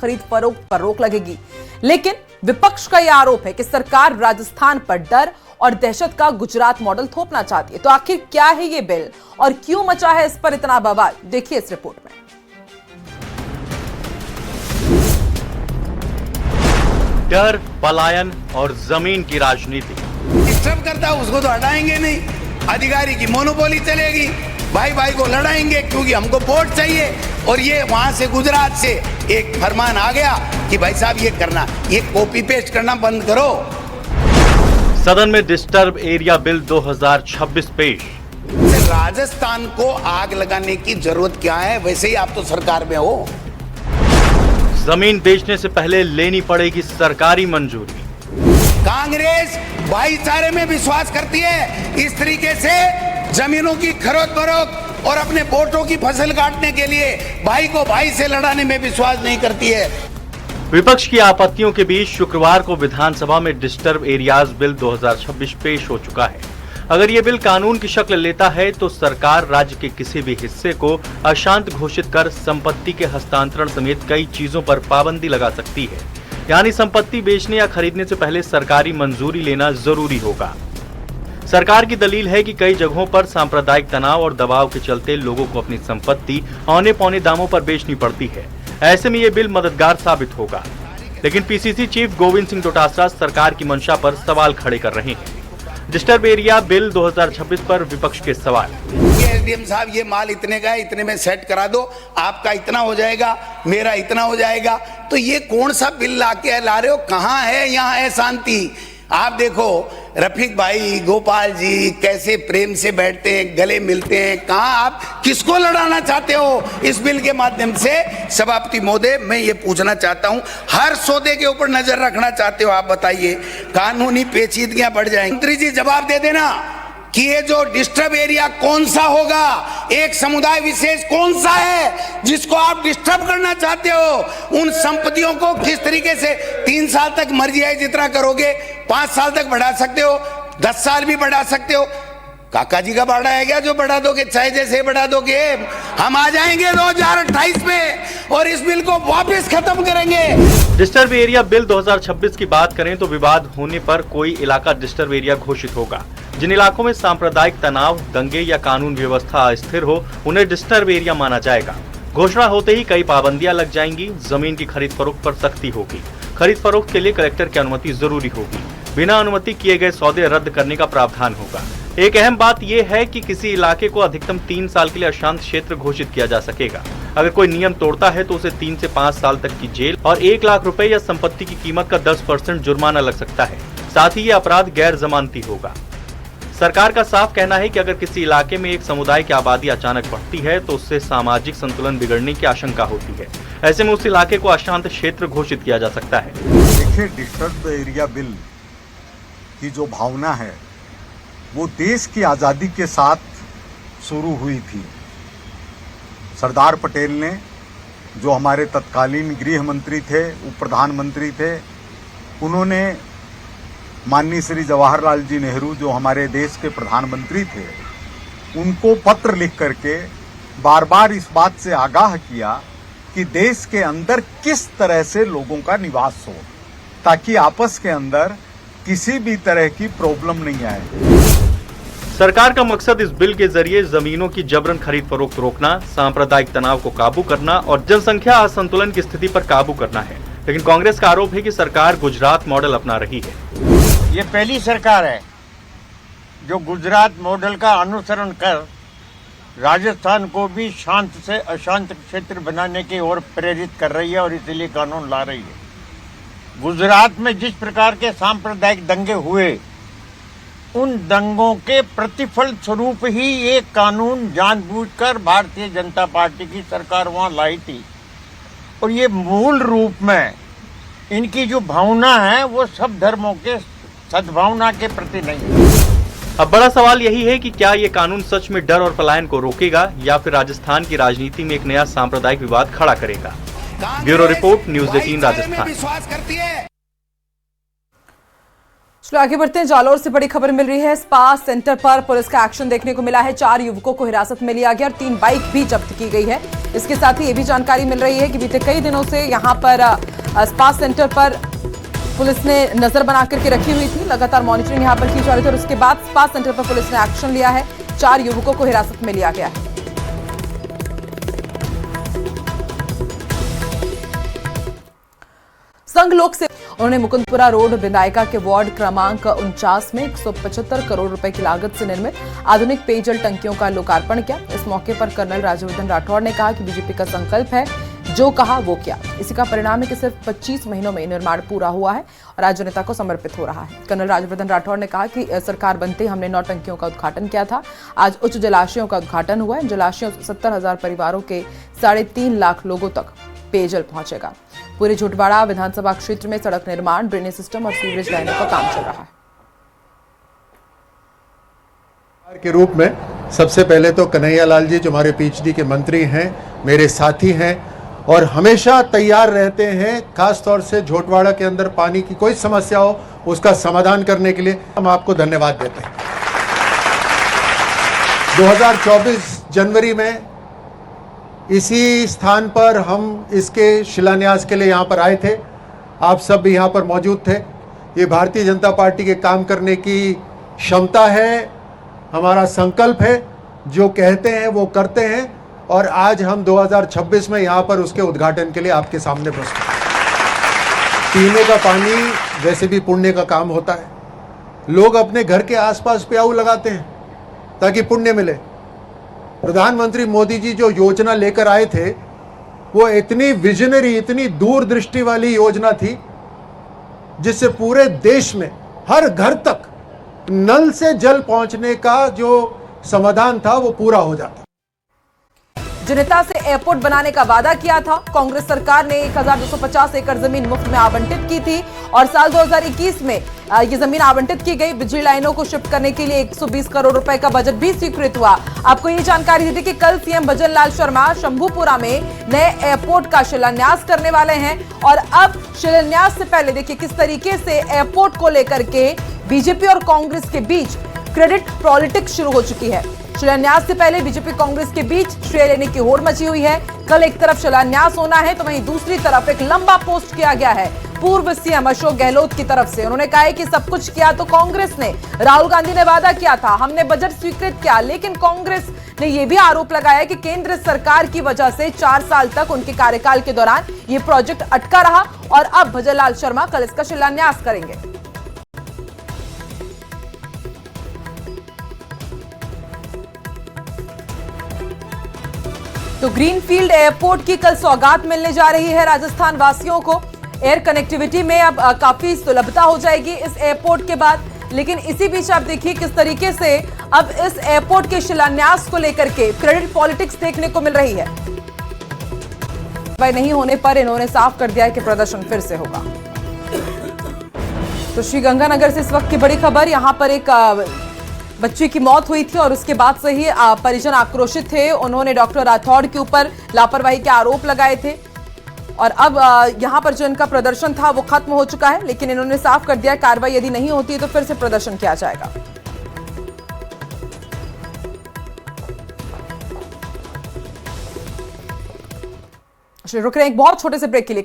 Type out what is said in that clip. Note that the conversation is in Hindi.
खरीद फरोख्त पर रोक लगेगी। लेकिन विपक्ष का यह आरोप है कि सरकार राजस्थान पर डर और दहशत का गुजरात मॉडल थोपना चाहती है। तो आखिर क्या है ये बिल और क्यों मचा है इस पर इतना बवाल, देखिए इस रिपोर्ट में। डर, पलायन और जमीन की राजनीति। डिस्टर्ब करता है उसको तो हटाएंगे नहीं, अधिकारी की मोनोपोली चलेगी, भाई भाई को लड़ाएंगे क्योंकि हमको वोट चाहिए। और ये वहां से गुजरात से एक फरमान आ गया कि भाई साहब ये करना, ये कॉपी पेस्ट करना बंद करो। सदन में डिस्टर्ब एरिया बिल 2026 पेश। राजस्थान को आग लगाने की जरूरत क्या है, वैसे ही आप तो सरकार में हो। जमीन बेचने से पहले लेनी पड़ेगी सरकारी मंजूरी। कांग्रेस भाईचारे में विश्वास करती है, इस तरीके से जमीनों की खरीद फरोख्त और अपने वोटों की फसल काटने के लिए भाई को भाई से लड़ाने में विश्वास नहीं करती है। विपक्ष की आपत्तियों के बीच शुक्रवार को विधानसभा में डिस्टर्ब एरियाज बिल 2026 पेश हो चुका है। अगर ये बिल कानून की शक्ल लेता है तो सरकार राज्य के किसी भी हिस्से को अशांत घोषित कर संपत्ति के हस्तांतरण समेत कई चीजों पर पाबंदी लगा सकती है। यानी संपत्ति बेचने या खरीदने से पहले सरकारी मंजूरी लेना जरूरी होगा। सरकार की दलील है कि कई जगहों पर सांप्रदायिक तनाव और दबाव के चलते लोगों को अपनी संपत्ति औने पौने दामों पर बेचनी पड़ती है। ऐसे में ये बिल मददगार साबित होगा। लेकिन पीसीसी चीफ गोविंद सिंह डोटासरा सरकार की मंशा पर सवाल खड़े कर रहे हैं। डिस्टर्ब एरिया बिल 2026 पर विपक्ष के सवाल। एसडीएम साहब ये माल इतने का है, इतने में सेट करा दो, आपका इतना हो जाएगा, मेरा इतना हो जाएगा। तो ये कौन सा बिल ला रहे हो, कहाँ है यहाँ है शांति। आप देखो रफीक भाई, गोपाल जी कैसे प्रेम से बैठते हैं, गले मिलते हैं। कहाँ आप किसको लड़ाना चाहते हो इस बिल के माध्यम से। सभापति महोदय, मैं ये पूछना चाहता हूँ, हर सौदे के ऊपर नजर रखना चाहते हो आप, बताइए, कानूनी पेचीदगियां बढ़ जाएंगी। मंत्री जी जवाब दे देना कि ये जो डिस्टर्ब एरिया कौन सा होगा, एक समुदाय विशेष कौन सा है जिसको आप डिस्टर्ब करना चाहते हो। उन संपत्तियों को किस तरीके से 3 साल तक मर्जी है जितना करोगे, 5 साल तक बढ़ा सकते हो, 10 साल भी बढ़ा सकते हो। काका जी का बाड़ा है क्या जो बढ़ा दोगे, चाहे जैसे बढ़ा दोगे। हम आ जाएंगे 2028 में और इस बिल को वापस खत्म करेंगे। डिस्टर्ब एरिया बिल 2026 की बात करें तो विवाद होने पर कोई इलाका डिस्टर्ब एरिया घोषित होगा। जिन इलाकों में सांप्रदायिक तनाव, दंगे या कानून व्यवस्था अस्थिर हो, उन्हें डिस्टर्ब एरिया माना जाएगा। घोषणा होते ही कई पाबंदियां लग जाएंगी। जमीन की खरीद फरोख्त पर सख्ती होगी। खरीद फरोख्त के लिए कलेक्टर की अनुमति जरूरी होगी। बिना अनुमति किए गए सौदे रद्द करने का प्रावधान होगा। एक अहम बात यह है कि किसी इलाके को अधिकतम 3 साल के लिए अशांत क्षेत्र घोषित किया जा सकेगा। अगर कोई नियम तोड़ता है तो उसे 3 से 5 साल तक की जेल और 1 लाख रुपए या संपत्ति की कीमत का 10% जुर्माना लग सकता है। साथ ही ये अपराध गैर जमानती होगा। सरकार का साफ कहना है कि अगर किसी इलाके में एक समुदाय की आबादी अचानक बढ़ती है तो उससे सामाजिक संतुलन बिगड़ने की आशंका होती है। ऐसे में उस इलाके को अशांत क्षेत्र घोषित किया जा सकता है। देखिए, डिस्टर्ब एरिया बिल की जो भावना है वो देश की आज़ादी के साथ शुरू हुई थी। सरदार पटेल ने, जो हमारे तत्कालीन गृह मंत्री थे, उप प्रधानमंत्री थे, उन्होंने माननीय श्री जवाहरलाल जी नेहरू, जो हमारे देश के प्रधानमंत्री थे, उनको पत्र लिख करके बार बार इस बात से आगाह किया कि देश के अंदर किस तरह से लोगों का निवास हो, ताकि आपस के अंदर किसी भी तरह की प्रॉब्लम नहीं आए। सरकार का मकसद इस बिल के जरिए जमीनों की जबरन खरीद फरोख्त रोकना, सांप्रदायिक तनाव को काबू करना और जनसंख्या असंतुलन की स्थिति पर काबू करना है। लेकिन कांग्रेस का आरोप है कि सरकार गुजरात मॉडल अपना रही है। ये पहली सरकार है जो गुजरात मॉडल का अनुसरण कर राजस्थान को भी शांत से अशांत क्षेत्र बनाने की ओर प्रेरित कर रही है और इसीलिए कानून ला रही है। गुजरात में जिस प्रकार के सांप्रदायिक दंगे हुए, उन दंगों के प्रतिफल स्वरूप ही ये कानून जानबूझकर भारतीय जनता पार्टी की सरकार वहां लाई थी। और ये मूल रूप में इनकी जो भावना है वो सब धर्मों के सद्भावना के प्रति नहीं है। अब बड़ा सवाल यही है कि क्या ये कानून सच में डर और पलायन को रोकेगा या फिर राजस्थान की राजनीति में एक नया सांप्रदायिक विवाद खड़ा करेगा। Bureau report, news 18 Rajasthan. चलो आगे बढ़ते हैं। जालौर से बड़ी खबर मिल रही है। स्पा सेंटर पर पुलिस का एक्शन देखने को मिला है। 4 युवकों को हिरासत में लिया गया और 3 बाइक भी जब्त की गई है। इसके साथ ही ये भी जानकारी मिल रही है कि बीते कई दिनों से यहां पर स्पा सेंटर पर पुलिस ने नजर बना करके रखी हुई थी। लगातार मॉनिटरिंग यहां पर की जा रही थी और उसके बाद स्पा सेंटर पर पुलिस ने एक्शन लिया है। 4 युवकों को हिरासत में लिया गया है। संघ लोक से उन्होंने मुकुंदपुरा रोड विधायका के वार्ड क्रमांक 49 में 175 करोड़ रुपए की लागत से निर्मित आधुनिक पेयजल टंकियों का लोकार्पण किया। इस मौके पर कर्नल राज्यवर्धन राठौड़ ने कहा कि बीजेपी का संकल्प है, जो कहा वो किया। इसी का परिणाम है कि सिर्फ 25 महीनों में निर्माण पूरा हुआ है और आज जनता को समर्पित हो रहा है। कर्नल राज्यवर्धन राठौड़ ने कहा कि सरकार बनते हमने 9 टंकियों का उद्घाटन किया था। आज उच्च जलाशयों का उद्घाटन हुआ है। जलाशयों से 70,000 परिवारों के 3.5 लाख लोगों तक पेयजल पहुंचेगा। पूरे झोटवाड़ा विधानसभा क्षेत्र में सड़क निर्माण, ड्रेनेज सिस्टम और सीवरेज लाइनों का काम चल रहा है। के रूप में सबसे पहले तो कन्हैया लाल जी जो हमारे पीएचडी के मंत्री हैं, मेरे साथी हैं और हमेशा तैयार रहते हैं, खास तौर से झोटवाड़ा के अंदर पानी की कोई समस्या हो उसका समाधान करने के लिए हम आपको धन्यवाद देते हैं। 2024 जनवरी में इसी स्थान पर हम इसके शिलान्यास के लिए यहाँ पर आए थे। आप सब भी यहाँ पर मौजूद थे। ये भारतीय जनता पार्टी के काम करने की क्षमता है, हमारा संकल्प है, जो कहते हैं वो करते हैं और आज हम 2026 में यहाँ पर उसके उद्घाटन के लिए आपके सामने प्रस्तुत हैं। पीने का पानी वैसे भी पुण्य का काम होता है। लोग अपने घर के आसपास प्याऊ लगाते हैं ताकि पुण्य मिले। प्रधानमंत्री मोदी जी जो योजना लेकर आए थे वो इतनी विजनरी, इतनी दूरदृष्टि वाली योजना थी जिससे पूरे देश में हर घर तक नल से जल पहुंचने का जो समाधान था वो पूरा हो जाता। जनता से एयरपोर्ट बनाने का वादा किया था। कांग्रेस सरकार ने 1250 एकड़ जमीन मुफ्त में आवंटित की थी और साल 2021 में ये जमीन आवंटित की गई। बिजली लाइनों को शिफ्ट करने के लिए 120 करोड़ रुपए का बजट भी स्वीकृत हुआ। आपको ये जानकारी दी थी कि कल सीएम भजन लाल शर्मा शंभूपुरा में नए एयरपोर्ट का शिलान्यास करने वाले हैं और अब शिलान्यास से पहले देखिए किस तरीके से एयरपोर्ट को लेकर के बीजेपी और कांग्रेस के बीच क्रेडिट पॉलिटिक्स शुरू हो चुकी है। शिलान्यास से पहले बीजेपी कांग्रेस के बीच श्रेय लेने की होड़ मची हुई है। कल एक तरफ शिलान्यास होना है तो वहीं दूसरी तरफ एक लंबा पोस्ट किया गया है पूर्व सीएम अशोक गहलोत की तरफ से। उन्होंने कहा है कि सब कुछ किया तो कांग्रेस ने, राहुल गांधी ने वादा किया था, हमने बजट स्वीकृत किया, लेकिन कांग्रेस ने यह भी आरोप लगाया कि केंद्र सरकार की वजह से 4 साल तक उनके कार्यकाल के दौरान ये प्रोजेक्ट अटका रहा और अब भजन लाल शर्मा कल इसका शिलान्यास करेंगे। तो ग्रीनफील्ड एयरपोर्ट की कल सौगात मिलने जा रही है राजस्थान वासियों को। एयर कनेक्टिविटी में अब काफी सुलभता हो जाएगी इस एयरपोर्ट के बाद। लेकिन इसी बीच आप देखिए किस तरीके से अब इस एयरपोर्ट के शिलान्यास को लेकर के क्रेडिट पॉलिटिक्स देखने को मिल रही है। वह नहीं होने पर इन्होंने साफ कर दिया है कि प्रदर्शन फिर से होगा। तो श्रीगंगानगर से इस वक्त की बड़ी खबर, यहां पर एक बच्ची की मौत हुई थी और उसके बाद से ही परिजन आक्रोशित थे। उन्होंने डॉक्टर राठौड़ के ऊपर लापरवाही के आरोप लगाए थे और अब यहां पर जो इनका प्रदर्शन था वो खत्म हो चुका है, लेकिन इन्होंने साफ कर दिया कार्रवाई यदि नहीं होती तो फिर से प्रदर्शन किया जाएगा। रुक रहे हैं एक बहुत छोटे से ब्रेक के लिए।